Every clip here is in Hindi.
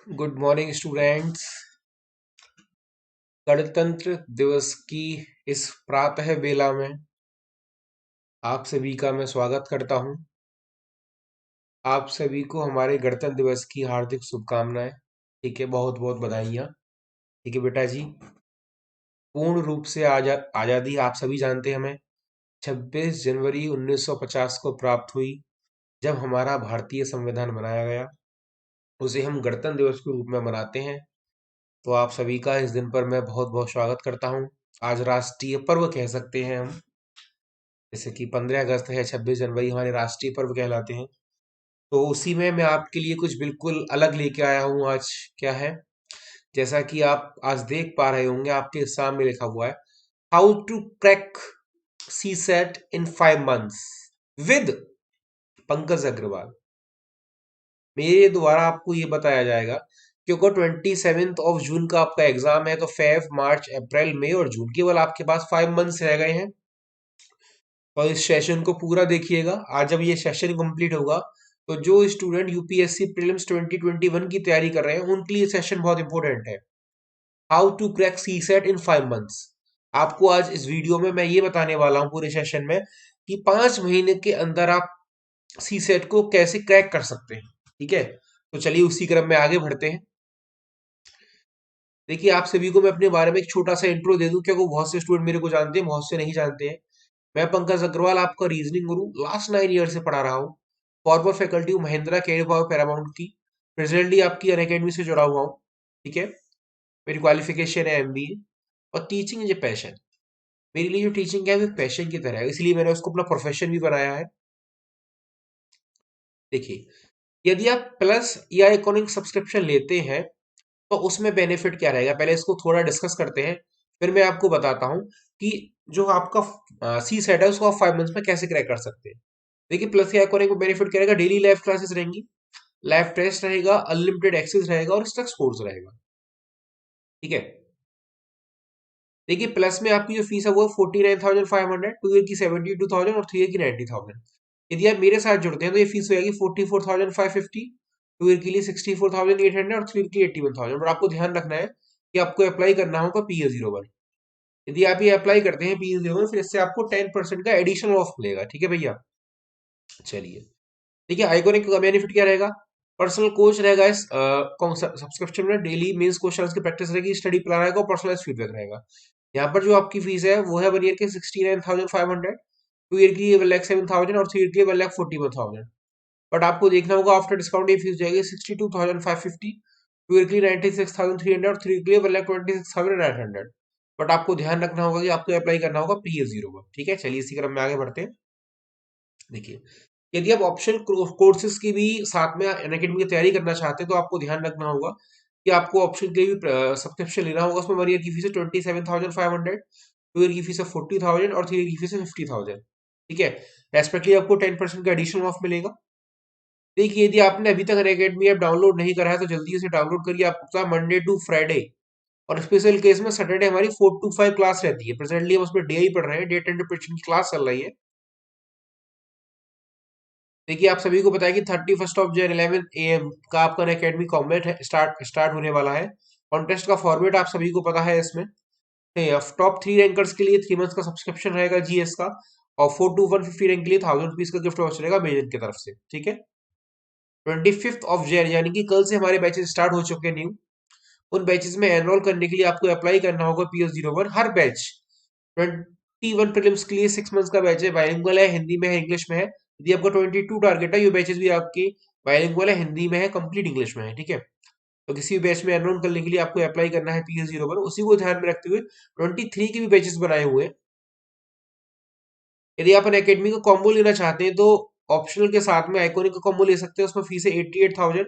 Good morning students. गणतंत्र दिवस की इस प्रातः बेला में आप सभी का मैं स्वागत करता हूं। आप सभी को हमारे गणतंत्र दिवस की हार्दिक शुभकामनाएं। ठीक है, बहुत बहुत बधाइयाँ। ठीक है बेटा जी। पूर्ण रूप से आज़ादी आप सभी जानते हैं हमें 26 जनवरी 1950 को प्राप्त हुई, जब हमारा भारतीय संविधान बनाया गया। उसे हम गणतंत्र दिवस के रूप में मनाते हैं। तो आप सभी का इस दिन पर मैं बहुत बहुत स्वागत करता हूं। आज राष्ट्रीय पर्व कह सकते हैं हम, जैसे कि 15 अगस्त है, 26 जनवरी हमारे राष्ट्रीय पर्व कहलाते हैं। तो उसी में मैं आपके लिए कुछ बिल्कुल अलग लेके आया हूँ आज। क्या है, जैसा कि आप आज देख पा रहे होंगे, आपके सामने लिखा हुआ है how to crack CSAT in 5 months with Pankaj Agarwal. मेरे द्वारा आपको ये बताया जाएगा क्योंकि 27 जून का आपका एग्जाम है, तो फेब मार्च अप्रैल मई और जून, केवल आपके पास 5 मंथ्स रह गए हैं। और इस सेशन को पूरा देखिएगा। आज जब ये सेशन कंप्लीट होगा तो जो स्टूडेंट यूपीएससी प्रीलिम्स 2021 की तैयारी कर रहे हैं उनके लिए सेशन बहुत इंपॉर्टेंट है। How to crack CSAT in 5 months. आपको आज इस वीडियो में मैं ये बताने वाला हूँ पूरे सेशन में कि 5 महीने के अंदर आप सी सेट को कैसे क्रैक कर सकते हैं। ठीक है, तो चलिए उसी क्रम में आगे बढ़ते हैं। देखिए, आप सभी को मैं अपने बारे में एक छोटा सा इंट्रो दे दूं, क्योंकि बहुत से स्टूडेंट मेरे को जानते हैं, बहुत से नहीं जानते हैं। मैं पंकज अग्रवाल, आपका रीजनिंग गुरु, लास्ट 9 ईयर से पढ़ा रहा हूँ। फॉर्मर फैकल्टी हूँ महिंद्रा कैरियर पावर पैरामाउंट की। प्रेजेंटली आपकी अनअकैडमी से जुड़ा हुआ हूँ। ठीक है, मेरी क्वालिफिकेशन है एमबीए। और टीचिंग इज ए पैशन। मेरे लिए जो टीचिंग है वो पैशन की तरह है, इसलिए मैंने उसको अपना प्रोफेशन भी बनाया है। देखिए, यदि आप प्लस या इकोनॉमिक सब्सक्रिप्शन लेते हैं तो उसमें बेनिफिट क्या रहेगा, पहले इसको थोड़ा डिस्कस करते हैं। फिर मैं आपको बताता हूँ कि जो आपका सी सेट है उसको आप 5 मंथ्स में कैसे क्रैक कर सकते हैं। देखिए, प्लस या इकोनॉमिक को बेनिफिट क्या रहेगा, डेली लाइव क्लासेस रहेंगी, लाइव टेस्ट रहेगा, अनलिमिटेड एक्सेस रहेगा और स्ट्रक्स कोर्स रहेगा। ठीक है, देखिए प्लस में आपकी जो फीस है वो 49,500, 2 ईयर की 72,000 और 3 ईयर की 90,000। यदि आप मेरे साथ जुड़ते हैं तो ये फीस हो जाएगी 44,550, 2 ईयर के लिए 64,800 और 3 ईयर के लिए 81,000। और आपको ध्यान रखना है कि आपको अप्लाई करना होगा PA01। यदि आप ये अप्लाई करते हैं PA01, फिर इससे आपको 10% का एडिशनल ऑफ मिलेगा। ठीक है भैया, चलिए। देखिए, आइकॉनिक का बेनिफिट क्या रहेगा, पर्सनल कोच रहेगा इस सब्सक्रिप्शन में, डेली मेंस क्वेश्चंस की प्रैक्टिस रहेगी, स्टडी प्लान रहेगा और पर्सनलाइज फीडबैक रहेगा। यहाँ पर जो आपकी फीस है वो है 1 ईयर के 69,500, 2 ईयर की 1,07,000 और 3 ईयर की 1,41,000। बट आपको देखना होगा आफ्टर डिस्काउंट ये फीस जाएगी 62,550, 2 ईयर के लिए 96,300 और 3 ईयर के लिए 1,26,900। बट आपको ध्यान रखना होगा कि आपको अप्लाई करना होगा PA01। ठीक है, चलिए इसी क्रम में आगे बढ़ते हैं। देखिए, यदि आप ऑप्शन कोर्सेज की भी साथ में अनअकैडमी की तैयारी करना चाहते हैं तो आपको ध्यान रखना होगा कि आपको ऑप्शन के लिए भी सब्सक्रिप्शन लेना होगा। उसमें 1 ईयर की फीस है 27,500, 2 ईयर की फीस है 40,000 और 3 ईयर की फीस है 50,000। ठीक है, रेस्पेक्टली आपको 10% का एडिशनल ऑफ मिलेगा। देखिए, यदि आपने अभी तक अनअकैडमी ऐप डाउनलोड नहीं करा है तो जल्दी से डाउनलोड करिए। आपका मंडे टू फ्राइडे और स्पेशल केस में सैटरडे हमारी 4 to 5 क्लास रहती है। प्रेजेंटली हम उसमें डे ही पढ़ रहे हैं, डेट एंड प्रिपरेशन की क्लास चल रही है। देखिए, आप सभी को पता है कि 31 ऑफ 11 AM का आपका अकेडमी कॉम्बैट है, स्टार्ट होने वाला है। कॉन्टेस्ट का फॉर्मेट आप सभी को पता है। इसमें टॉप 3 रैंकर्स के लिए 3 मंथ्स का सब्सक्रिप्शन रहेगा GS का, और 4 to 150 रैंक के लिए 1,000 रुपीज का गिफ्ट वाउचर रहेगा मेजन की तरफ से। ठीक है, 25 ऑफ जनवरी यानी कि कल से हमारे बैचेस स्टार्ट हो चुके हैं न्यू। उन बैचेस में एनरोल करने के लिए आपको अप्लाई करना होगा PO01। हर बैच 21 प्रीलिम्स के लिए 6 मंथ्स का बैच है, बाइलिंगुअल है, हिंदी में है, इंग्लिश में है। यदि आपका 22 टारगेट है, ये बैचेस भी आपके बाइलिंगुअल है, हिंदी में है, कंप्लीट इंग्लिश में है। ठीक है, तो किसी भी बैच में एनरोल करने के लिए आपको अप्लाई करना है PO01। उसी को ध्यान में रखते हुए 23 के भी बैचेस बनाए हुए हैं। यदि आप एकेडमी का कॉम्बो लेना चाहते हैं तो ऑप्शनल के साथ में आइकॉनिक का कॉम्बो ले सकते हैं। उसमें फीस है 88,000,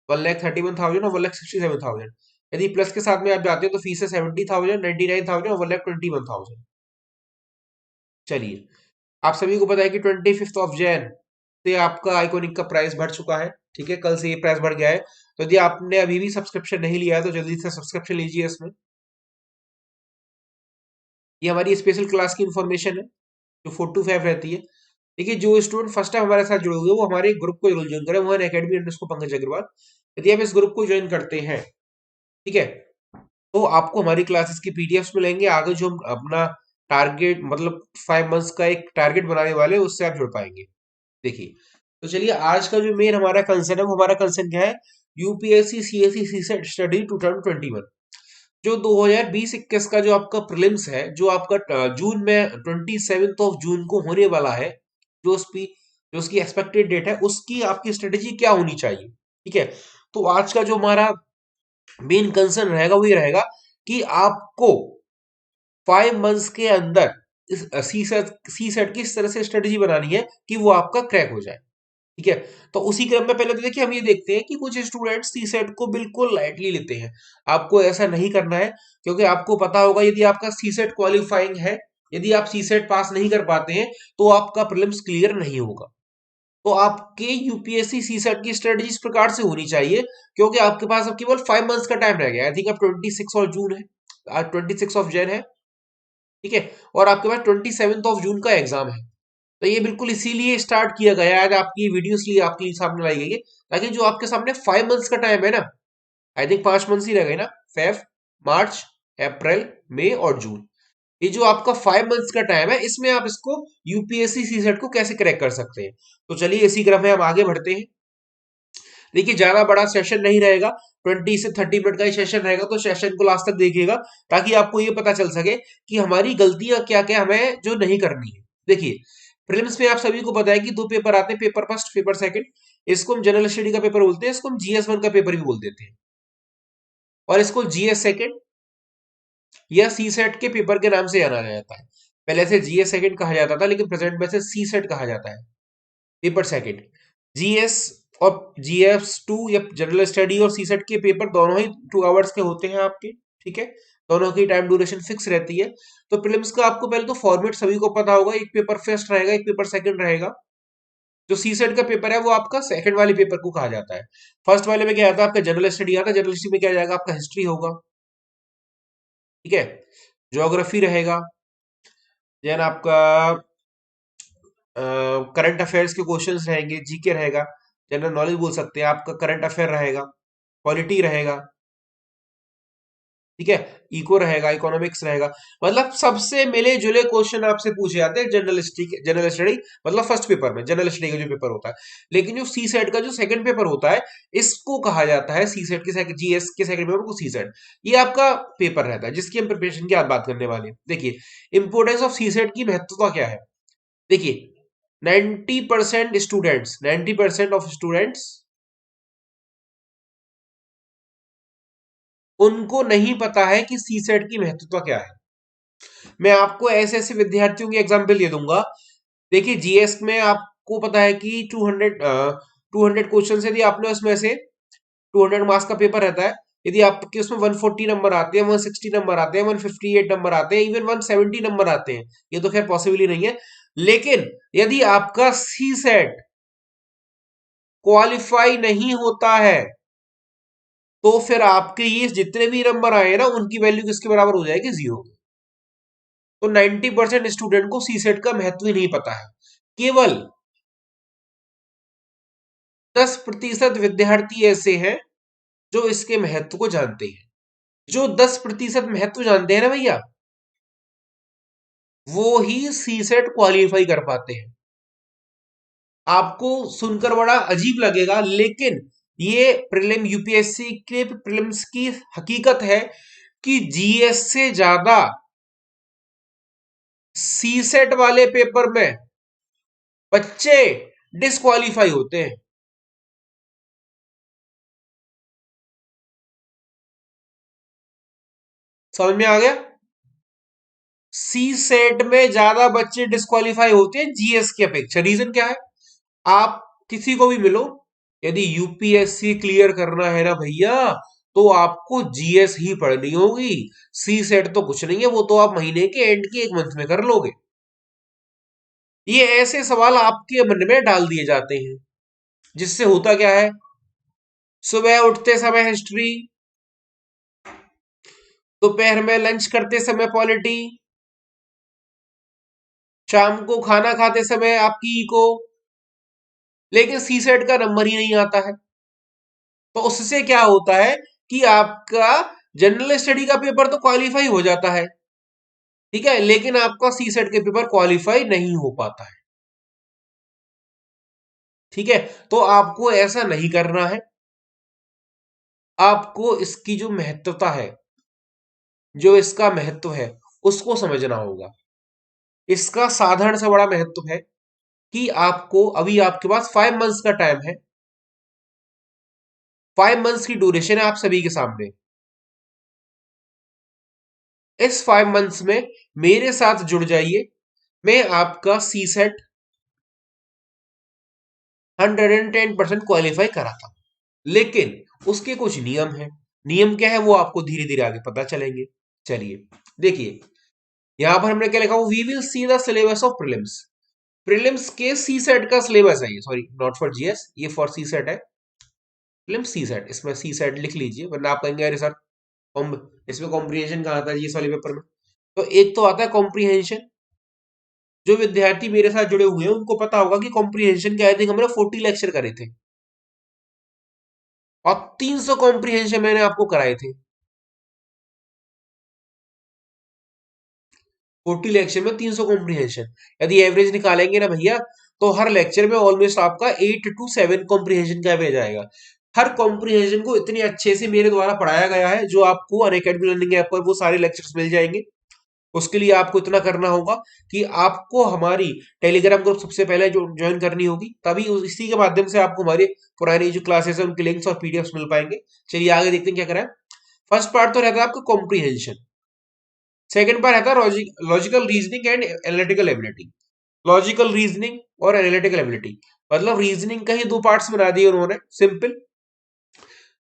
1,31,000 और 1,67,000। यदि प्लस के साथ में आप जाते हैं तो फीस है 70,000, 99,000 और 1,21,000। चलिए, आप सभी को पता है कि 25 ऑफ जैन से आपका आइकॉनिक का प्राइस बढ़ चुका है। ठीक है, कल से ये प्राइस बढ़ गया है। तो यदि आपने अभी भी सब्सक्रिप्शन नहीं लिया है तो जल्दी से सब्सक्रिप्शन लीजिए। इसमें ये हमारी स्पेशल क्लास की इन्फॉर्मेशन है जो 4 to 5 रहती है। देखिए जो स्टूडेंट फर्स्ट टाइम हमारे साथ जुड़े हुए हैं वो हमारे ग्रुप को जरूर ज्वाइन करें, मोहन एकेडमी अंडरस्कोर पंकज अग्रवाल। यदि आप इस ग्रुप को ज्वाइन करते हैं, ठीक है, तो आपको हमारी क्लासेस की पीडीएफ्स मिलेंगे। आगे जो हम अपना टारगेट मतलब 5 मंथ्स का एक टारगेट बनाने वाले हैं, उससे आप जुड़ पाएंगे। देखिए, तो चलिए आज का जो मेन हमारा कंसर्न है, वो हमारा कंसर्न क्या है, यूपीएससी सीएससी सीसेट स्टडी 2021। जो 2020-21 का जो आपका प्रीलिम्स है, जो आपका जून में 27 जून को होने वाला है, जो उसकी जो उसकी एक्सपेक्टेड डेट है, उसकी आपकी स्ट्रेटेजी क्या होनी चाहिए, ठीक है। तो आज का जो हमारा मेन कंसर्न रहेगा वो ये रहेगा कि आपको 5 मंथ्स के अंदर इस सी सेट की इस तरह से स्ट्रेटेजी बनानी है कि वो आपका क्रैक हो जाए, ठीक है। तो उसी क्रम में पहले तो देखिए हम ये देखते हैं कि कुछ स्टूडेंट्स सी सेट को बिल्कुल लाइटली लेते हैं। आपको ऐसा नहीं करना है, क्योंकि आपको पता होगा यदि आपका सी सेट क्वालिफाइंग है, यदि आप सी सेट पास नहीं कर पाते हैं, तो आपका प्रीलिम्स क्लियर नहीं होगा। तो आपके यूपीएससी सी सेट की स्ट्रेटेजी इस प्रकार से होनी चाहिए, क्योंकि आपके पास अब केवल 5 मंथ्स का टाइम रह गया। आई थिंक अब 26 ऑफ जून है, आज 26 ऑफ जैन है, ठीक है, और आपके पास 27 ऑफ जून का एग्जाम है। तो ये बिल्कुल इसीलिए स्टार्ट किया गया है, आज आपकी वीडियो इसलिए आपके सामने लाई गई है, ताकि जो आपके सामने 5 मंथ्स का टाइम है ना, आई थिंक 5 मंथ्स ही रह गए ना, फेब, मार्च, अप्रैल, मई और जून, ये जो आपका 5 मंथ्स का टाइम है, इसमें आप इसको यूपीएससी सी सेट को कैसे क्रैक कर सकते हैं। तो चलिए इसी क्रम में हम आगे बढ़ते हैं। देखिए ज्यादा बड़ा सेशन नहीं रहेगा, 20 से 30 मिनट का ही सेशन रहेगा, तो सेशन को लास्ट तक देखिएगा, ताकि आपको ये पता चल सके कि हमारी गलतियां क्या क्या हमें जो नहीं करनी है। देखिए प्रीलिम्स में आप सभी को पता है कि दो पेपर आते हैं, पेपर फर्स्ट, पेपर सेकंड। इसको हम जनरल स्टडी का पेपर बोलते हैं, इसको हम जीएस 1 का पेपर भी बोल देते हैं, और इसको जीएस सेकंड या सी सेट के पेपर के नाम से जाना जाता है। पहले से जीएस सेकंड कहा जाता था, लेकिन प्रेजेंट में से सी सेट कहा जाता है, पेपर सेकंड। जीएस और जीएस 2 या जनरल स्टडी और सी सेट के पेपर दोनों ही 2 आवर्स के होते हैं आपके, ठीक है, दोनों की टाइम ड्यूरेशन फिक्स रहती है। तो प्रीलिम्स का आपको पहले तो फॉर्मेट सभी को पता होगा, एक पेपर फर्स्ट रहेगा, एक पेपर सेकंड रहेगा। जो सी सेट का पेपर है वो आपका सेकंड वाले पेपर को कहा जाता है। फर्स्ट वाले में क्या आता है, आपका जनरल स्टडी आता है, जनरल स्टडी में क्या जाएगा, आपका हिस्ट्री होगा, ठीक है, ज्योग्राफी रहेगा, देन आपका करंट अफेयर्स के क्वेश्चंस रहेंगे, जीके रहेगा, जनरल नॉलेज बोल सकते हैं, आपका करंट अफेयर रहेगा, पॉलिटी रहेगा, ठीक है, इको रहेगा, इकोनॉमिक्स रहेगा। मतलब सबसे मिले जुले क्वेश्चन आपसे पूछे जाते हैं जनरल स्टडी, जनरल स्टडी मतलब फर्स्ट पेपर में जनरल स्टडी का जो पेपर होता है। लेकिन जो सी सेट का जो सेकंड पेपर होता है, इसको कहा जाता है सी सेट के जीएस के सेकंड पेपर को सी सेट। ये आपका पेपर रहता है जिसकी हम प्रिपरेशन की आज बात करने वाले हैं। देखिए इंपोर्टेंस ऑफ सी सेट की महत्वता क्या है। देखिए 90% ऑफ स्टूडेंट्स उनको नहीं पता है कि सी सेट की महत्वता क्या है। मैं आपको ऐसे ऐसे विद्यार्थियों की एग्जाम्पल दे दूंगा। देखिए जीएस में आपको पता है कि 200 क्वेश्चन, यदि आपने उसमें से 200 मार्क्स का पेपर रहता है, यदि आपके उसमें 140 नंबर आते हैं, 160 नंबर आते हैं, 158 नंबर आते हैं, इवन 170 नंबर आते हैं, ये तो खैर पॉसिबल ही नहीं है। लेकिन यदि आपका सी सेट क्वालिफाई नहीं होता है, तो फिर आपके ये जितने भी नंबर आए ना, उनकी वैल्यू किसके बराबर हो जाएगी, 0। तो 90% स्टूडेंट को सी सेट का महत्व ही नहीं पता है। केवल 10% विद्यार्थी ऐसे हैं जो इसके महत्व को जानते हैं। जो 10% महत्व जानते हैं ना भैया, वो ही सी सेट क्वालिफाई कर पाते हैं। आपको सुनकर बड़ा अजीब लगेगा, लेकिन ये प्रीलिम यूपीएससी के प्रीलिम्स की हकीकत है कि जीएस से ज्यादा सी सेट वाले पेपर में बच्चे डिस्क्वालीफाई होते हैं। समझ में आ गया। सी सेट में ज्यादा बच्चे डिस्क्वालीफाई होते हैं जीएस की अपेक्षा। रीजन क्या है, आप किसी को भी मिलो, यदि यूपीएससी क्लियर करना है ना भैया, तो आपको जीएस ही पढ़नी होगी। सी सेट तो कुछ नहीं है, वो तो आप महीने के एंड के 1 मंथ में कर लोगे। ये ऐसे सवाल आपके मन में डाल दिए जाते हैं, जिससे होता क्या है, सुबह उठते समय हिस्ट्री, दोपहर में लंच करते समय पॉलिटी, शाम को खाना खाते समय आपकी इको, लेकिन सी सेट का नंबर ही नहीं आता है। तो उससे क्या होता है कि आपका जनरल स्टडी का पेपर तो क्वालिफाई हो जाता है, ठीक है, लेकिन आपका सी सेट के पेपर क्वालिफाई नहीं हो पाता है। ठीक है, तो आपको ऐसा नहीं करना है। आपको इसकी जो महत्वता है, जो इसका महत्व है, उसको समझना होगा। इसका साधारण सा बड़ा महत्व है कि आपको अभी आपके पास 5 मंथ्स का टाइम है। 5 मंथ्स की ड्यूरेशन है आप सभी के सामने। इस 5 मंथ्स में मेरे साथ जुड़ जाइए। मैं आपका सी सेट 110% क्वालिफाई कराता हूं, लेकिन उसके कुछ नियम हैं। नियम क्या है वो आपको धीरे धीरे आगे पता चलेंगे। चलिए देखिए, यहां पर हमने क्या लिखा, we will see the syllabus of prelims. Prelims के सी सेट का सिलेबस है ये, सॉरी नॉट फॉर जीएस, ये फॉर सी सेट है। प्रीलिम्स सी सेट, इसमें सी सेट लिख लीजिए, वरना आप कहेंगे अरे सर इसमें कॉम्प्रिहेंशन कहाँ आता है इस वाले पेपर में। तो एक तो आता है कॉम्प्रिहेंशन। जो विद्यार्थी मेरे साथ जुड़े हुए हैं उनको पता होगा कि कॉम्प्रिहेंशन के आई थिंक हमने 40 लेक्चर करे थे, और 300 कॉम्प्रिहेंशन मैंने आपको कराए थे। 40 लेक्चर में 300 कॉम्प्रिहेंशन, यदि एवरेज निकालेंगे ना भैया, तो हर लेक्चर में ऑलमोस्ट आपका 8 to 7 कॉम्प्रिहेंशन का एवरेज आएगा। हर कॉम्प्रिहेंशन को इतने अच्छे से मेरे द्वारा पढ़ाया गया है, जो आपको अनअकैडमी लर्निंग ऐप पर वो सारे लेक्चर्स मिल जाएंगे। उसके लिए आपको इतना करना होगा कि आपको हमारी टेलीग्राम ग्रुप सबसे पहले जो ज्वाइन करनी होगी, तभी इसी के माध्यम से आपको हमारे पुरानी जो क्लासेस है उनके लिंक्स और पीडीएफ्स मिल पाएंगे। चलिए आगे देखते हैं क्या करें। फर्स्ट पार्ट तो रहता है आपका कॉम्प्रिहेंशन। सेकंड पार्ट रहता है logical reasoning and analytical ability. Logical reasoning और एनालिटिकल एबिलिटी, मतलब रीजनिंग का ही दो पार्ट्स बना दिए उन्होंने, सिंपल।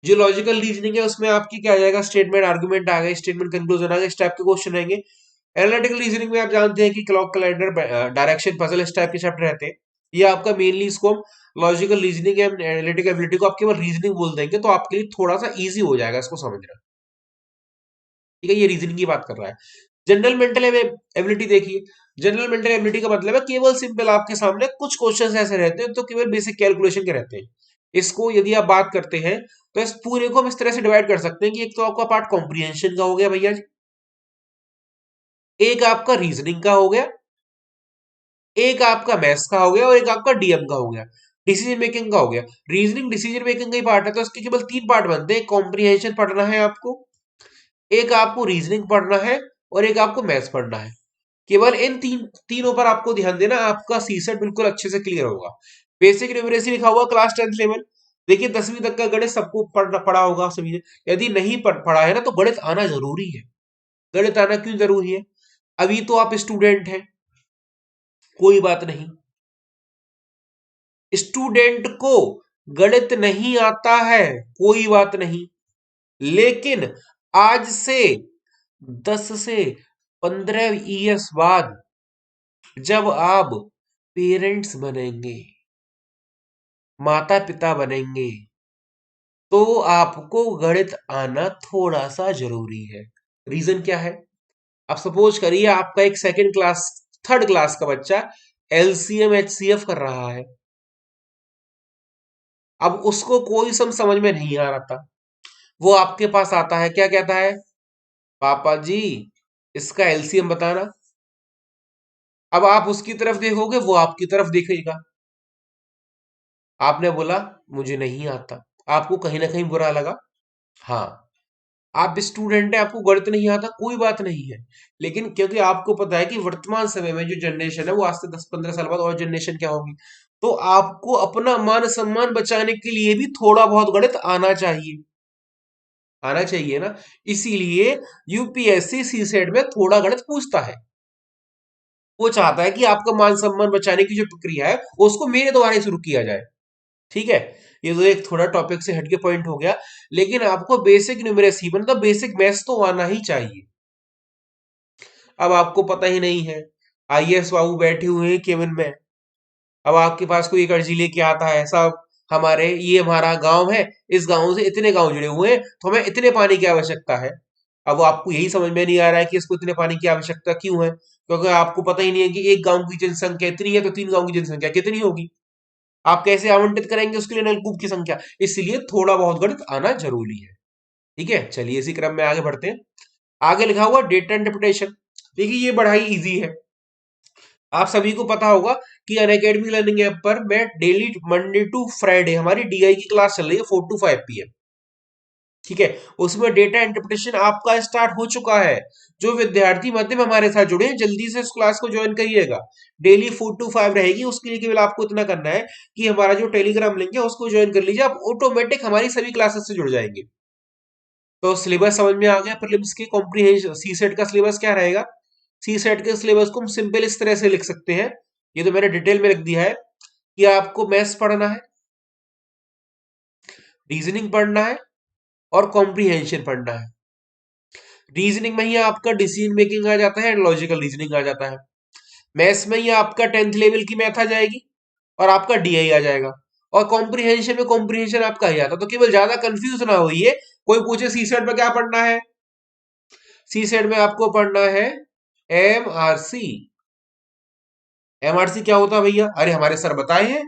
जो लॉजिकल रीजनिंग है उसमें आपकी क्या आ जाएगा, स्टेटमेंट आर्गुमेंट आ गए, स्टेटमेंट कंक्लूजन आ गए, इस टाइप के क्वेश्चन रहेंगे। एनालिटिकल रीजनिंग में आप जानते हैं कि क्लॉक कैलेंडर, डायरेक्शन पजल, इस टाइप के चैप्टर रहते हैं। ये आपका मेनली, इसको logical reasoning and analytical ability को आप केवल रीजनिंग बोल देंगे तो आपके लिए थोड़ा सा इजी हो जाएगा इसको समझना। ठीक है, ये रीजनिंग की बात कर रहा है। जनरल मेंटल एबिलिटी देखिए। जनरल मेंटल एबिलिटी का मतलब है केवल सिंपल आपके सामने कुछ क्वेश्चंस ऐसे रहते हैं तो केवल बेसिक कैलकुलेशन के रहते हैं। इसको यदि आप बात करते हैं तो इस पूरे को हम इस तरह से डिवाइड कर सकते हैं कि एक तो आपका पार्ट कॉम्प्रिहेंशन का हो गया भैया जी, एक आपका रीजनिंग का हो गया, एक आपका मैथ्स का हो गया, और एक आपका डीएम का हो गया, डिसीजन मेकिंग का हो गया। रीजनिंग डिसीजन मेकिंग का ही पार्ट है, तो इसके केवल 3 पार्ट बनते हैं। कॉम्प्रिहेंशन पढ़ना है आपको, एक आपको रीजनिंग पढ़ना है, और एक आपको मैथ्स पढ़ना है। केवल इन तीनों पर आपको ध्यान देना, आपका सीसेट बिल्कुल अच्छे से क्लियर होगा। बेसिक न्यूमरेसी लिखा हुआ क्लास 10th लेवल। देखिए 10वीं तक का गणित सबको पढ़ा होगा सभी ने। यदि नहीं पढ़ा है ना तो गणित आना जरूरी है। गणित आना क्यों जरूरी है? अभी तो आप स्टूडेंट हैं, कोई बात नहीं। स्टूडेंट को गणित नहीं आता है, कोई बात नहीं, लेकिन आज से 10 से 15 ईयर्स बाद जब आप पेरेंट्स बनेंगे, माता पिता बनेंगे, तो आपको गणित आना थोड़ा सा जरूरी है। रीजन क्या है? अब सपोज करिए आपका एक सेकंड क्लास, थर्ड क्लास का बच्चा एलसीएम एचसीएफ कर रहा है। अब उसको कोई सम समझ में नहीं आ रहा था, वो आपके पास आता है, क्या कहता है, पापा जी इसका एलसीएम बताना। अब आप उसकी तरफ देखोगे, वो आपकी तरफ देखेगा। आपने बोला मुझे नहीं आता, आपको कहीं ना कहीं बुरा लगा। हाँ, आप स्टूडेंट हैं, आपको गणित नहीं आता, कोई बात नहीं है, लेकिन क्योंकि आपको पता है कि वर्तमान समय में जो जनरेशन है वो आज से 10-15 साल बाद और जनरेशन क्या होगी, तो आपको अपना मान सम्मान बचाने के लिए भी थोड़ा बहुत गणित आना चाहिए। आना चाहिए ना। इसीलिए यूपीएससी सी सेट में थोड़ा गणित पूछता है। वो चाहता है कि आपका मान सम्मान बचाने की जो प्रक्रिया है उसको मेरे द्वारा ही शुरू किया जाए। ठीक है, ये तो एक थोड़ा टॉपिक से हटके पॉइंट हो गया, लेकिन आपको बेसिक न्यूमरेसी मतलब बेसिक मैथ्स तो आना ही चाहिए। अब आपको पता ही नहीं है, आईएएस बाबू बैठे हुए हैं केबिन में, अब आपके पास कोई एक अर्जी लेके आता है, साहब हमारे ये हमारा गांव है, इस गांव से इतने गांव जुड़े हुए हैं, तो हमें इतने पानी की आवश्यकता है। अब वो आपको यही समझ में नहीं आ रहा है कि इसको इतने पानी की आवश्यकता क्यों है, क्योंकि आपको पता ही नहीं है कि एक गांव की जनसंख्या इतनी है तो 3 गांव की जनसंख्या कितनी होगी। आप कैसे आवंटित करेंगे उसके लिए नलकूप की संख्या। इसलिए थोड़ा बहुत गणित आना जरूरी है। ठीक है, चलिए इसी क्रम में आगे बढ़ते हैं। आगे लिखा हुआ डेटा इंटरप्रिटेशन। देखिए ये बड़ा ही इजी है। आप सभी को पता होगा कि अनअकैडमी लर्निंग ऐप पर मैं डेली मंडे टू फ्राइडे हमारी डीआई की क्लास चल रही है 4 to 5 PM। ठीक है, उसमें डेटा इंटरप्रिटेशन आपका स्टार्ट हो चुका है। जो विद्यार्थी मध्य में हमारे साथ जुड़े हैं जल्दी से इस क्लास को ज्वाइन करिएगा। डेली 4 to 5 रहेगी। उसके लिए केवल आपको इतना करना है कि हमारा जो टेलीग्राम लिंक है उसको ज्वाइन कर लीजिए। आप ऑटोमेटिक हमारी सभी क्लासेस से जुड़ जाएंगे। तो सिलेबस समझ में आ गया प्रीलिम्स की। कॉम्प्रिहेंशन सी सेट का सिलेबस क्या रहेगा। सी सेट के सिलेबस को हम सिंपल इस तरह से लिख सकते हैं, ये तो मैंने डिटेल में लिख दिया है, कि आपको मैथ्स पढ़ना है, रीजनिंग पढ़ना है और कॉम्प्रिहेंशन पढ़ना है। रीजनिंग में ही आपका डिसीजन मेकिंग आ जाता है, लॉजिकल रीजनिंग आ जाता है। मैथ्स में ही आपका 10th लेवल की मैथ आ जाएगी और आपका डीआई आ जाएगा। और कॉम्प्रिहेंशन में कॉम्प्रिहेंशन आपका ही आता। तो केवल ज्यादा कंफ्यूज ना होइए। कोई पूछे सी सेट में क्या पढ़ना है, सी सेट में आपको पढ़ना है एमआरसी। एमआरसी क्या होता है भैया, अरे हमारे सर बताए हैं।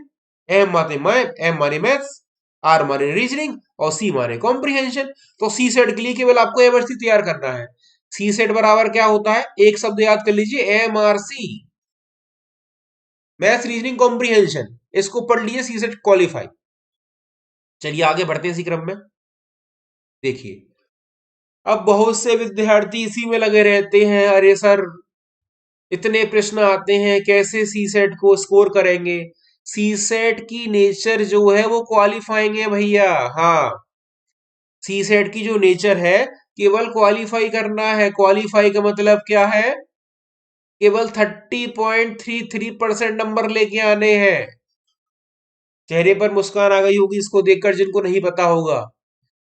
एम माने मैथ्स, आर माने रीजनिंग और सी माने कॉम्प्रिहेंशन। तो सी सेट के लिए केवल आपको एमआरसी तैयार करना है। सी सेट बराबर क्या होता है, एक शब्द याद कर लीजिए, एमआरसी, मैथ्स रीजनिंग कॉम्प्रिहेंशन। इसको पढ़ लीजिए, सी सेट क्वालिफाई। चलिए आगे बढ़ते हैं इसी क्रम में। देखिए अब बहुत से विद्यार्थी इसी में लगे रहते हैं, अरे सर इतने प्रश्न आते हैं कैसे सी सेट को स्कोर करेंगे। सी सेट की नेचर जो है वो क्वालिफाइंग है भैया। हाँ, सी सेट की जो नेचर है केवल क्वालिफाई करना है। क्वालिफाई का मतलब क्या है, केवल 30.33% नंबर लेके आने हैं। चेहरे पर मुस्कान आ गई होगी इसको देखकर जिनको नहीं पता होगा।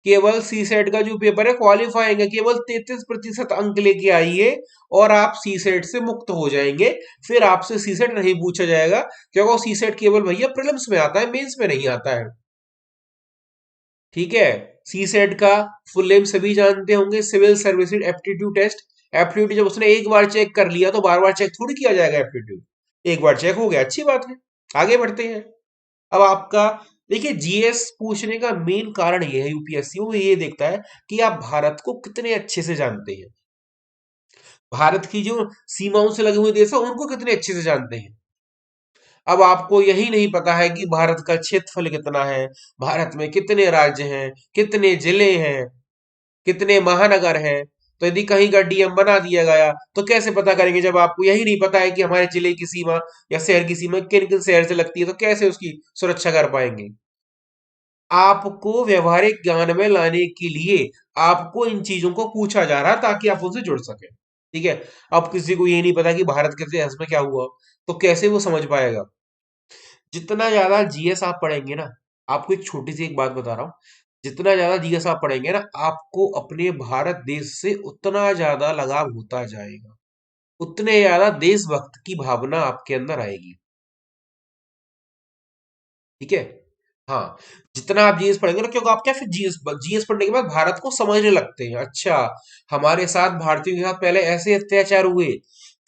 केवल सी सेट का जो पेपर है क्वालिफाइंग है, केवल 33% अंक लेके आइए और आप सी सेट से मुक्त हो जाएंगे। फिर आपसे सी सेट नहीं पूछा जाएगा, क्योंकि सी सेट केवल भैया प्रीलिम्स में आता है, मेंस में नहीं आता है। ठीक है, सी सेट का फुल नेम सभी जानते होंगे, civil services aptitude test. Aptitude जब उसने एक बार चेक कर लिया तो बार बार चेक थोड़ी किया जाएगा। एप्टीट्यूड एक बार चेक हो गया, अच्छी बात है। आगे बढ़ते हैं। अब आपका देखिए जीएस पूछने का मेन कारण ये है, यूपीएससी वो ये देखता है कि आप भारत को कितने अच्छे से जानते हैं। भारत की जो सीमाओं से लगे हुए देश है उनको कितने अच्छे से जानते हैं। अब आपको यही नहीं पता है कि भारत का क्षेत्रफल कितना है, भारत में कितने राज्य हैं, कितने जिले हैं, कितने महानगर हैं। तो यदि कहीं का डीएम बना दिया गया तो कैसे पता करेंगे, जब आपको यही नहीं पता है कि हमारे जिले की सीमा या शहर की सीमा किन किन शहर से लगती है, तो कैसे उसकी सुरक्षा कर पाएंगे। आपको व्यवहारिक ज्ञान में लाने के लिए आपको इन चीजों को पूछा जा रहा है ताकि आप उनसे जुड़ सके। ठीक है, अब किसी को ये नहीं पता कि भारत के इतिहास में क्या हुआ, तो कैसे वो समझ पाएगा। जितना ज्यादा जीएस आप पढ़ेंगे ना, आपको एक छोटी सी एक बात बता रहा हूं, जितना ज्यादा जीएस आप पढ़ेंगे ना, आपको अपने भारत देश से उतना ज्यादा लगाव होता जाएगा, उतने ज्यादा देशभक्त की भावना आपके अंदर आएगी। ठीक है, हाँ, जितना आप जीएस पढ़ेंगे ना, क्योंकि आप क्या फिर जीएस जीएस पढ़ने के बाद भारत को समझने लगते हैं। अच्छा, हमारे साथ भारतीयों के साथ पहले ऐसे अत्याचार हुए,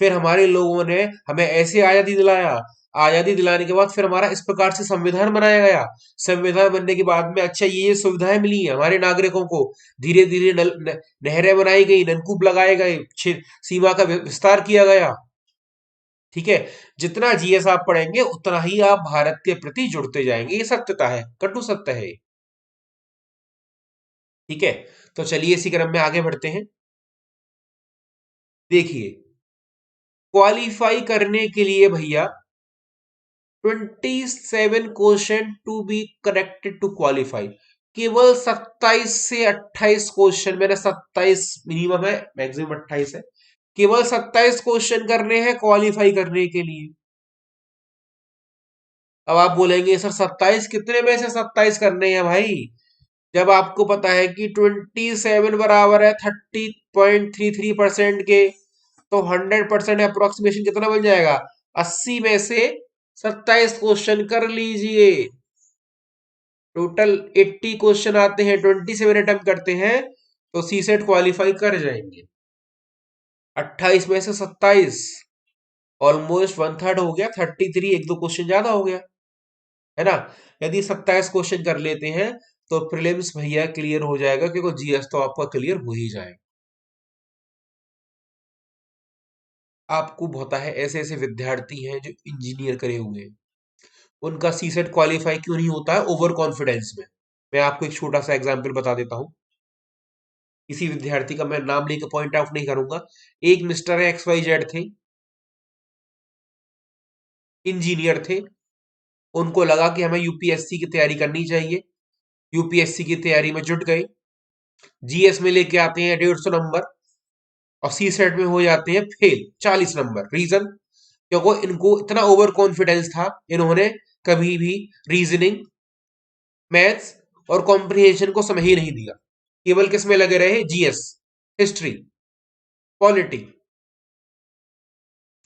फिर हमारे लोगों ने हमें ऐसे आजादी दिलाया, आजादी दिलाने के बाद फिर हमारा इस प्रकार से संविधान बनाया गया। संविधान बनने के बाद में अच्छा ये सुविधाएं मिली हैं हमारे नागरिकों को। धीरे धीरे नहरें बनाई गई, नलकूप लगाए गए, सीमा का विस्तार किया गया। ठीक है, जितना जीएस आप पढ़ेंगे उतना ही आप भारत के प्रति जुड़ते जाएंगे। ये सत्यता है, कटु सत्य है। ठीक है, तो चलिए इसी क्रम में आगे बढ़ते हैं। देखिए क्वालिफाई करने के लिए भैया 27 question to be corrected to qualify. केवल 27 से 28 क्वेश्चन, मेरा 27 मिनिमम है, मैक्सिमम 28 है। केवल 27 क्वेश्चन करने हैं क्वालिफाई करने के लिए। अब आप बोलेंगे सर 27 कितने में से 27 करने हैं भाई। जब आपको पता है कि 27 बराबर है 30.33% के, तो 100% अप्रोक्सीमेशन कितना बन जाएगा, 80 में से 27 क्वेश्चन कर लीजिए। टोटल 80 क्वेश्चन आते हैं, 27 अटेम्प्ट करते हैं, तो सी सेट क्वालिफाई कर जाएंगे। 28 में से 27, ऑलमोस्ट वन थर्ड हो गया। 33, एक दो क्वेश्चन ज्यादा हो गया, है ना। यदि 27 क्वेश्चन कर लेते हैं तो प्रीलिम्स भैया क्लियर हो जाएगा, क्योंकि जीएस तो आपका क्लियर हो ही जाएगा। आपको पता है ऐसे ऐसे विद्यार्थी हैं जो इंजीनियर करे हुए हैं, उनका सी सेट क्वालिफाई क्यों नहीं होता है? ओवर कॉन्फिडेंस में। मैं आपको एक छोटा सा एग्जांपल बता देता हूँ। किसी विद्यार्थी का मैं नाम लेकर पॉइंट आउट नहीं करूंगा। एक मिस्टर एक्स वाई जेड थे, इंजीनियर थे। उनको लगा कि हमें यूपीएससी की तैयारी करनी चाहिए। यूपीएससी की तैयारी में जुट गए। जीएस में लेके आते हैं 150 नंबर, और सी सेट में हो जाते हैं फेल 40 नंबर। रीजन? क्योंकि इनको इतना ओवर कॉन्फिडेंस था, इन्होंने कभी भी रीजनिंग, मैथ्स और कॉम्प्रिहेंशन को समझ ही नहीं दिया। केवल किस में लगे रहे? GS, history, polity,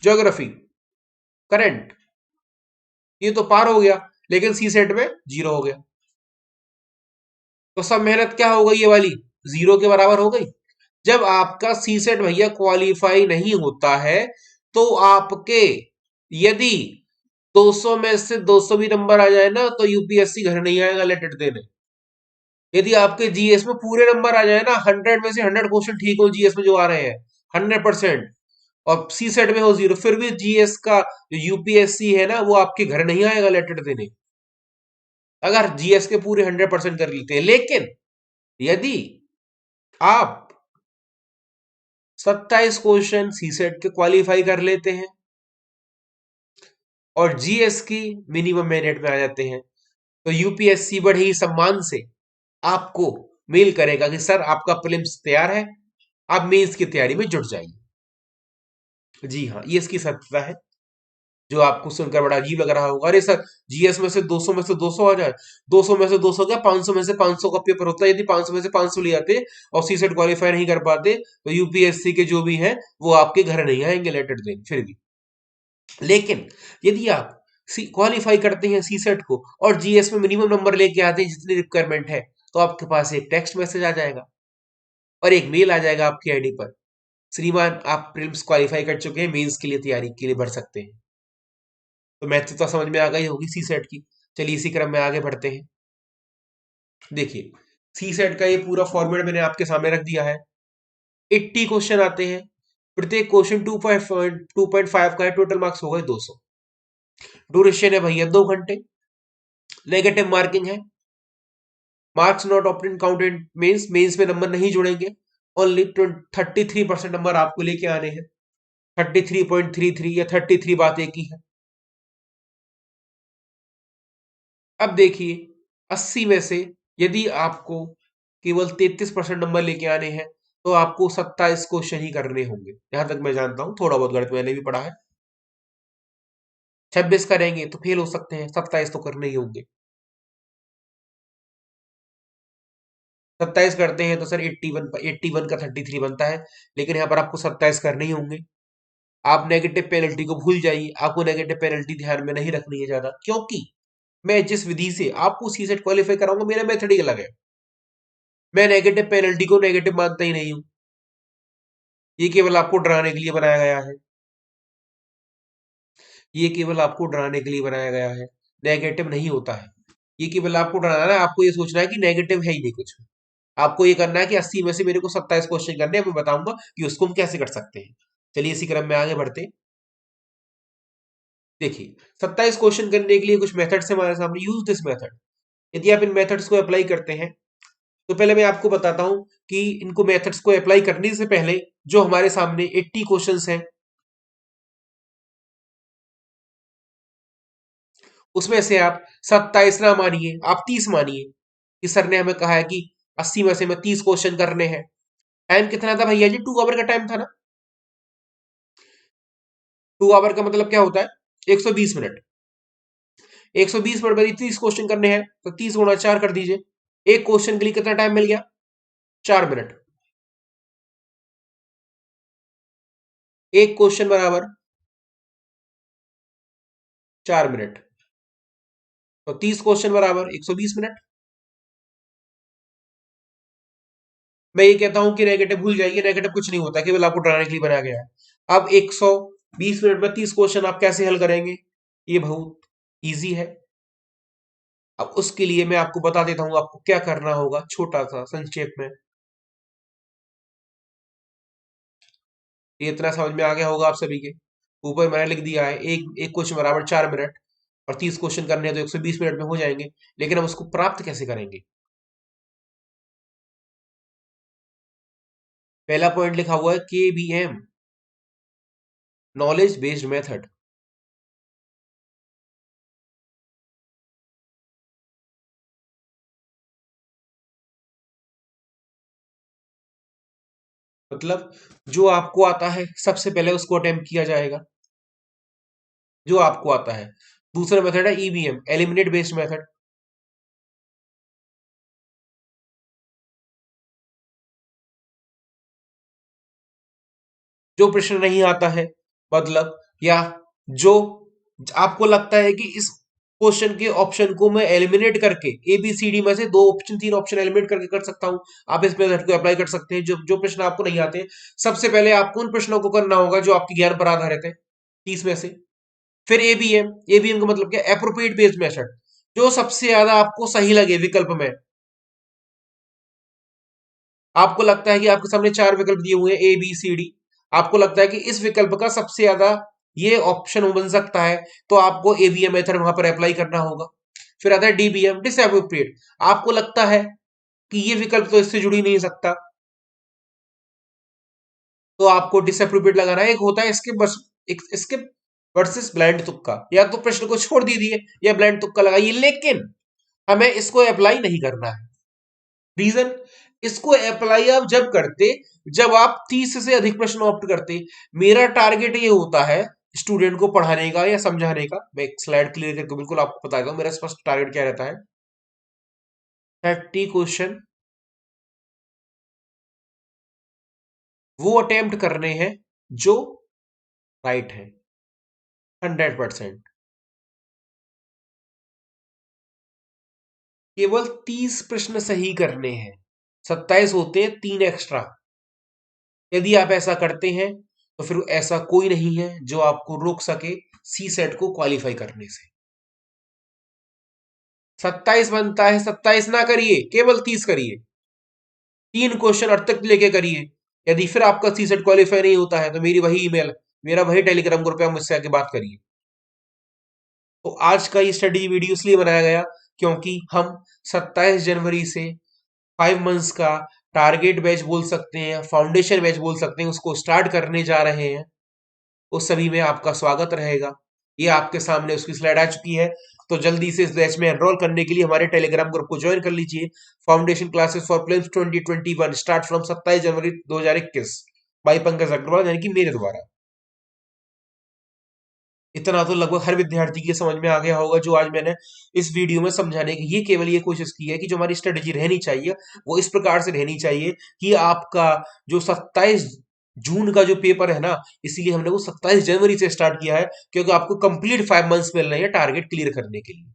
geography, current. ये तो पार हो गया, लेकिन सी सेट में जीरो हो गया। तो सब मेहनत क्या हो गई ये वाली? जीरो के बराबर हो गई। जब आपका सी सेट भैया क्वालिफाई नहीं होता है, तो आपके यदि 200 में से 200 भी नंबर आ जाए ना, तो यूपीएससी घर नहीं आएगा लेटर देने। यदि आपके जीएस में पूरे नंबर आ जाए ना, 100 में से 100 क्वेश्चन ठीक हो जीएस में जो आ रहे हैं, 100%, और सी सेट में हो जीरो, फिर भी जीएस का जो यूपीएससी है ना, वो आपके घर नहीं आएगा लेटर देने, अगर जीएस के पूरे 100% कर लेते हैं। लेकिन यदि आप 27 क्वेश्चन सी सेट के क्वालिफाई कर लेते हैं और जीएस की मिनिमम मेरिट में आ जाते हैं, तो यूपीएससी बड़े ही सम्मान से आपको मेल करेगा कि सर आपका प्रीलिम्स तैयार है, आप मेंस की तैयारी में जुट जाइए। जी हाँ, ये इसकी सत्यता है, जो आपको सुनकर बड़ा अजीब लग रहा होगा। अरे सर, जीएस में से 200 में से 200 आ जाए, 200 में से 200 क्या, 500 में से 500 का पेपर होता है। यदि 500 में से 500 ले आते और सी सेट क्वालिफाई नहीं कर पाते, तो यूपीएससी के जो भी हैं वो आपके घर नहीं आएंगे लेटर देने फिर भी। लेकिन यदि आप क्वालिफाई करते हैं सी सेट को और जीएस में मिनिमम नंबर लेके आते हैं जितनी रिक्वायरमेंट है, तो आपके पास एक टेक्स्ट मैसेज आ जाएगा और एक मेल आ जाएगा आपकी आईडी पर, श्रीमान आप प्रीलिम्स क्वालिफाई कर चुके हैं, मेंस के लिए तैयारी के लिए भर सकते हैं। तो मैथ तो समझ में आ गई होगी सी सेट की। चलिए इसी क्रम में आगे बढ़ते हैं। देखिए, सी सेट का ये पूरा फॉर्मेट मैंने आपके सामने रख दिया है। 80 क्वेश्चन आते हैं, प्रत्येक क्वेश्चन 2.5 का है, टोटल मार्क्स हो गए 200। ड्यूरेशन है भैया 2 घंटे। नेगेटिव मार्किंग है, marks not obtain counted mains, mains में नंबर नहीं जुड़ेंगे। ओनली 33% नंबर आपको लेके आने हैं। 33.33 या 33 बात एक ही है। अब देखिए, 80 में से यदि आपको केवल 33% नंबर लेके आने हैं, तो आपको 27 क्वेश्चन ही करने होंगे, जहां तक मैं जानता हूं। थोड़ा बहुत गणित मैंने भी पढ़ा है। 26 करेंगे तो फेल हो सकते हैं, 27 तो करने ही होंगे। 27 करते हैं तो सर 81 का 33 बनता है, लेकिन यहाँ पर आपको 27 करने ही होंगे। आप नेगेटिव पेनल्टी को भूल जाइए, आपको नेगेटिव पेनल्टी ध्यान में नहीं रखनी है ज्यादा, क्योंकि मैं जिस विधि से आपको सी सेट क्वालिफाई कराऊंगा, मेरा मेथड ही अलग है। मैं नेगेटिव पेनल्टी को नेगेटिव मानता ही नहीं हूं। ये केवल आपको डराने के लिए बनाया गया है। ये केवल आपको डराने के लिए बनाया गया है, नेगेटिव नहीं होता है। ये केवल आपको डराना है, आपको ये सोचना है कि नेगेटिव है ही नहीं कुछ। आपको ये करना है कि 80 में से मेरे को 27 क्वेश्चन करने हैं, मैं बताऊंगा कि उसको हम कैसे कर सकते हैं। चलिए इसी क्रम में आगे बढ़ते हैं। देखिए, 27 क्वेश्चन करने के लिए कुछ मेथड्स हमारे सामने। Use this method. यदि आप इन मेथड्स को अप्लाई करते हैं, तो पहले मैं आपको बताता हूं कि इनको मेथड्स को अप्लाई करने से पहले जो हमारे सामने 80 क्वेश्चंस हैं, उसमें से आप 27 ना मानिए, आप 30 मानिए कि सर ने हमें कहा है कि 80 में से मैं 30 क्वेश्चन करने हैं। टाइम कितना था भैया जी? 2 आवर का टाइम था ना। 2 आवर का मतलब क्या होता है? 120 मिनट। 120 मिनट में 30 क्वेश्चन करने हैं, तो 30 गुणा 4 कर दीजिए। एक क्वेश्चन के लिए कितना टाइम मिल गया? 4 मिनट। एक क्वेश्चन बराबर 4 मिनट, तो 30 क्वेश्चन बराबर 120 मिनट। मैं ये कहता हूं कि नेगेटिव भूल जाइए, नेगेटिव कुछ नहीं होता, केवल आपको डराने के लिए बनाया गया है। अब 120 मिनट में 30 क्वेश्चन आप कैसे हल करेंगे, ये बहुत इजी है। अब उसके लिए मैं आपको बता देता हूँ आपको क्या करना होगा, छोटा सा संक्षेप में। ये इतना समझ में आ गया होगा आप सभी के। ऊपर मैंने लिख दिया है, एक एक क्वेश्चन बराबर 4 मिनट, और 30 क्वेश्चन करने हैं तो 120 मिनट में हो जाएंगे। लेकिन हम उसको प्राप्त कैसे करेंगे? पहला पॉइंट लिखा हुआ है KBM, नॉलेज बेस्ड मेथड। मतलब जो आपको आता है सबसे पहले उसको अटेम्प्ट किया जाएगा, जो आपको आता है। दूसरा मेथड है EBM, एलिमिनेट बेस्ड मेथड। जो प्रश्न नहीं आता है, मतलब, या जो आपको लगता है कि इस क्वेश्चन के ऑप्शन को मैं एलिमिनेट करके, ABCD में से दो ऑप्शन, तीन ऑप्शन एलिमिनेट करके कर सकता हूं, आप इस मेथड को अप्लाई कर सकते हैं। जो जो प्रश्न आपको नहीं आते, सबसे पहले आपको उन प्रश्नों को करना होगा जो आपके ज्ञान पर आधारित है, 30 में से। फिर एबीएम का मतलब क्या? एप्रोप्रिएट बेस्ड मेथड, जो सबसे ज्यादा आपको सही लगे विकल्प में। आपको लगता है कि आपके सामने चार विकल्प दिए हुए हैं ABCD, आपको लगता है कि इस विकल्प का सबसे ज्यादा ये ऑप्शन बन सकता है, तो आपको एबीएम मेथड वहां पर अप्लाई करना होगा। फिर आता है DBM, डिसएप्रोप्रिएट। आपको लगता है कि ये विकल्प तो इससे जुड़ ही नहीं सकता, तो आपको डिसएप्रोप्रिएट लगाना है। एक होता है स्किप, बस एक स्किप वर्सेस ब्लाइंड तुक्का, या तो प्रश्न को छोड़ दीजिए या ब्लाइंड तुक्का लगाइए, लेकिन हमें इसको अप्लाई नहीं करना है। रीजन, इसको अप्लाई आप जब करते, जब आप 30 से अधिक प्रश्न ऑप्ट करते। मेरा टारगेट ये होता है स्टूडेंट को पढ़ाने का या समझाने का। मैं एक स्लाइड क्लियर करके बिल्कुल आपको बताता हूँ मेरा स्पष्ट टारगेट क्या रहता है। 30 क्वेश्चन वो अटेम्प्ट करने हैं जो राइट है, 100%। केवल 30 प्रश्न सही करने हैं, 27 होते हैं, 3 एक्स्ट्रा। यदि आप ऐसा करते हैं तो फिर ऐसा कोई नहीं है जो आपको रोक सके सी सेट को क्वालिफाई करने से। 27 बनता है, 27 ना करिए, केवल 30 करिए। 3 क्वेश्चन अर्थ तक लेके करिए। यदि फिर आपका सी सेट क्वालिफाई नहीं होता है तो मेरी वही ईमेल, मेरा वही टेलीग्राम ग्रुप पे आप मुझसे आके बात करिए। तो आज का ये स्टडी वीडियो इसलिए बनाया गया क्योंकि हम 27 जनवरी से 5 मंथ्स का टारगेट बैच बोल सकते हैं, फाउंडेशन बैच बोल सकते हैं, उसको स्टार्ट करने जा रहे हैं। उस सभी में आपका स्वागत रहेगा। ये आपके सामने उसकी स्लाइड आ चुकी है। तो जल्दी से इस बैच में एनरोल करने के लिए हमारे टेलीग्राम ग्रुप को ज्वाइन कर लीजिए। Foundation classes for prelims 2021 start from 27 January 2021 by Pankaj Agarwal, यानी कि मेरे द्वारा। इतना तो लगभग हर विद्यार्थी के समझ में आ गया होगा जो आज मैंने इस वीडियो में समझाने की ये केवल ये कोशिश की है कि जो हमारी स्ट्रेटेजी रहनी चाहिए वो इस प्रकार से रहनी चाहिए कि आपका जो 27 जून का जो पेपर है ना, इसीलिए हमने वो 27 जनवरी से स्टार्ट किया है, क्योंकि आपको कंप्लीट 5 मंथ्स मिल रहे हैं टारगेट क्लियर करने के लिए।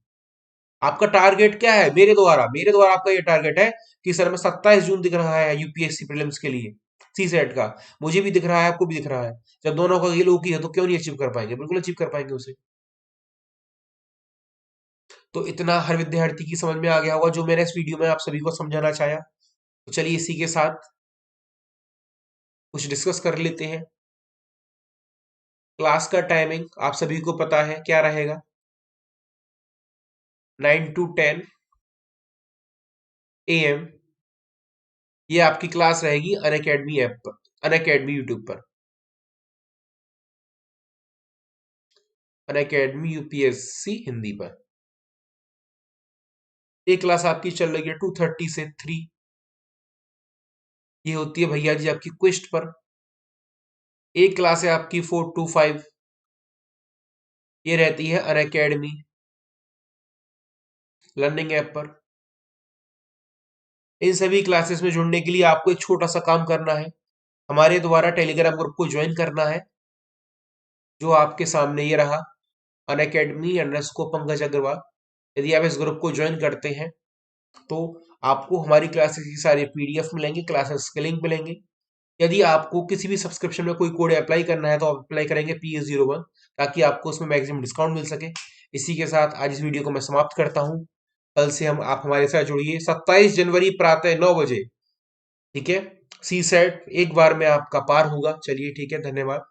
आपका टारगेट क्या है? मेरे द्वारा आपका ये टारगेट है कि सर मैं 27 जून दिख रहा है यूपीएससी प्रीलिम्स के लिए, सी सेट का। मुझे भी दिख रहा है, आपको भी दिख रहा है। जब दोनों का ये लोग ही है तो क्यों नहीं अचीव कर पाएंगे? बिल्कुल अचीव कर पाएंगे उसे। तो इतना हर विद्यार्थी की समझ में आ गया होगा जो मैंने इस वीडियो में आप सभी को समझाना चाहा। तो चलिए इसी के साथ कुछ डिस्कस कर लेते हैं। क्लास का टाइमिंग आप सभी को पता है क्या रहेगा, 9 to 10 AM। ये आपकी क्लास रहेगी अनअकैडमी ऐप पर, अनअकैडमी यूट्यूब पर, अनअकैडमी यूपीएससी हिंदी पर। एक क्लास आपकी चल रही है 2:30 से 3। ये होती है भैया जी आपकी क्विस्ट पर। एक क्लास है आपकी 4 to 5, ये रहती है अनअकैडमी लर्निंग ऐप पर। इन सभी क्लासेस में जुड़ने के लिए आपको एक छोटा सा काम करना है, हमारे द्वारा टेलीग्राम ग्रुप को ज्वाइन करना है, जो आपके सामने ये रहा, अनअकैडमी अंडरस्कोर पंकज अग्रवाल। यदि आप इस ग्रुप को ज्वाइन करते हैं तो आपको हमारी क्लासेस की सारी पीडीएफ मिलेंगे, क्लासेस के लिंक मिलेंगे। यदि आपको किसी भी सब्सक्रिप्शन में कोई कोड अप्लाई करना है तो आप अप्लाई करेंगे PS01, ताकि आपको उसमें मैक्सिमम डिस्काउंट मिल सके। इसी के साथ आज इस वीडियो को मैं समाप्त करता हूँ। कल से हम आप हमारे साथ जुड़िए 27 जनवरी प्रातः 9 बजे। ठीक है, सी सेट एक बार में आपका पार होगा। चलिए ठीक है, धन्यवाद।